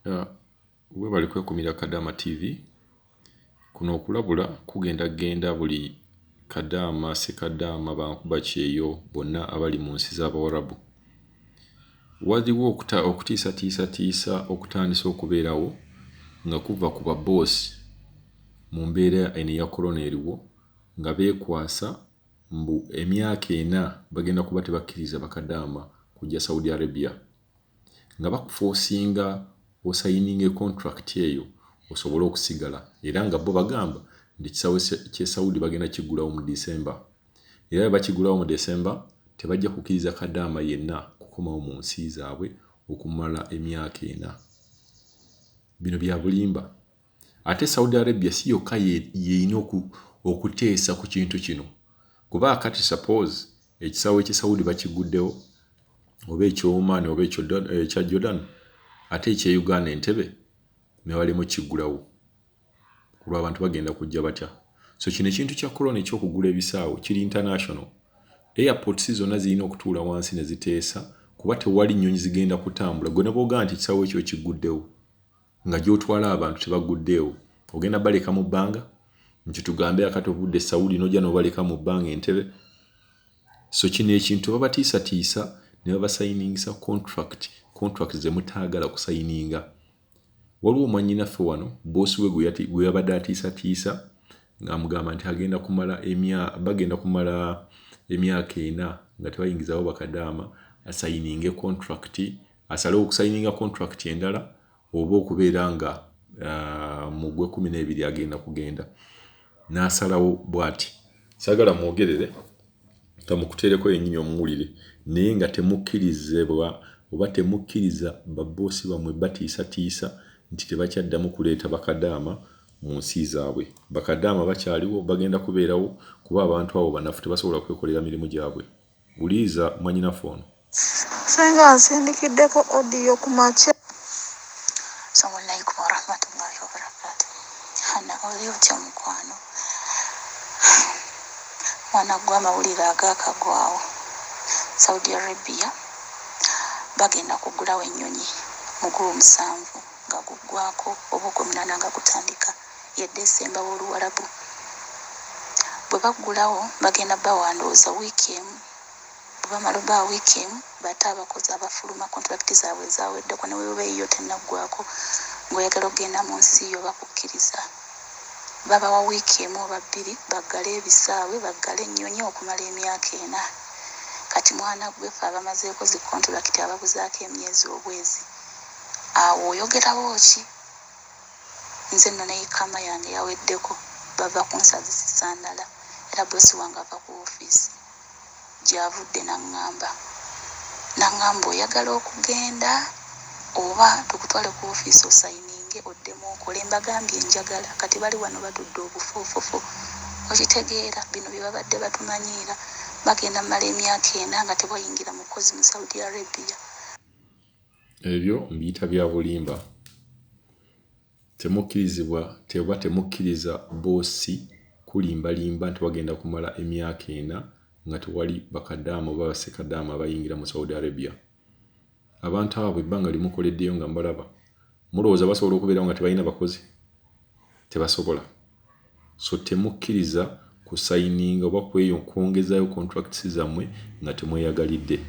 we bali kwekumira Kadaama TV. Kuno Kulabula genda buli Kadaama, Sekadaama, Bankuba Kyeyo bonna abali mu nsi z'Abawarabu. Waliwo okutiisatiisa okutandisa okubeerawo nga kuva ku babosi mu mbeera eno eya korona eriwo nga beekwasa mbu emyaka 4 bagenda kuba tebakkiriza Bakadaama kujja Saudi Arabia, nga bakuforcinga osayininga contract eyo osobole okusigala, era nga bo bagamba nti kisawe kye Saudi bagenda kigulawo mu December, era bakigulawo mu December tebajja kukkiriza Kadaama yenna kukomawo mu nsi zaabwe okumala emyaka 4. Bino bya bulimba. Ate Saudi Arabia si yokka yeyina okuteesa ku kintu kino, kuba kati suppose ekisawe kye Saudi bakiguddewo oba ekyoman oba ekya Jordan, ate ekye Uganda Entebbe ne walimu kigulawo kuba abantu bagenda kujja batya. So kino ekintu kya corona ekyokugula ebisaawo kiri international. Airports zonna zirina okutuula wansi ne ziteesa kuba tewali nnyonyi zigenda kutambula. Gwe ne bw'ogamba nti ekisawo ekyo kiguddewo nga gy'otwala abantu tebaguddeewo, ogenda baleka mu bbanga nti tugambe akati obudde Saudi n'ojja n'obaleka mu bbanga Entebbe. So kino ekintu babatiisatiisa ne babasayiningisa contract ze mutaagala kusayininga. Waliwo mwannyinaffe wano boosi we gwe yabadde atiisatiisa ng'amugamba nti bagenda kumala emyaka 4 nga tebayingizawo Bakadaama asayininge contract, asalewo okusayininga contract endala oba okubeera nga mu gwe 12 agenda kugenda. N'asalawo bw'ati, saagala mwogerere kamukuteereko yennyini omuwulire, naye nga temukkirizibwa oba temukkiriza baboosi bamwe batiisatiisa nti tebakyaddamu kuleeta Bakadaama mu nsi zaabwe. Bakadaama bakyaliwo, bagenda kubeerawo kuba abantu abo banafu tebasobola kwekolera mirimu gyabwe. Wuliriza mwannyinaffe ono. Senga nsindikiddeko audio ku makya. Assalamu alaikum warahmatullahi wabarakatuh. Hana oli otya mukwano? Mwana gwa amawulire agakagwawo. Saudi Arabia bagenda kugulawo ennyonyi mu Gw'omusanvu nga guggwako oba Ogw'omunaana nga gutandika ye December w'Oluwarabu. Bwe baggulawo bagenda bawandooza wiiki emu. Bwe bamala obba wiiki emu bate abakozi abafuluma contract zaabwe zaweddeko ne weeba eyo tennaggwako ng'oyagala okgenda mu nsi yo bakukkiriza. Babawa wiiki emu oba 2 baggale ebisaawe baggale ennyonyi okumala emyaka 4. Kati mwana gwefe abamazeeko zi contract ababuzaako emyezi obwezi. Awo oyogerawo ki? Nze nno ne ikama yange yaweddeko bava kunsazisa ndala, era bosi wange ava ku ofiisi gy'avudde n'aŋŋamba oyagala okugenda oba tukutwale ku ofiisi osayininge oddemu okole. Mbagambye njagala. Kati bali wano batudde obufoofofo. Okitegeera bino bye babadde batumanyiira. Bagenda mmala emyaka 4 nga tebwayingira mukozi mu Saudi Arabia. Ebyo mbiyita bya bulimba. Temukkiriza boosi kulimbalimba nti wagenda kumala emyaka 4 nga tewali Bakadaama oba Basekadaama abayingira mu Saudi Arabia. Abantu abo ebbanga limukoleddeyo nga mbalaba. Mulowooza basobola okubeerawo nga tebalina bakozi? Tebasobola. So temukkiriza kusayininga oba kwongezaayo contracts zammwe nga temweyagalidde.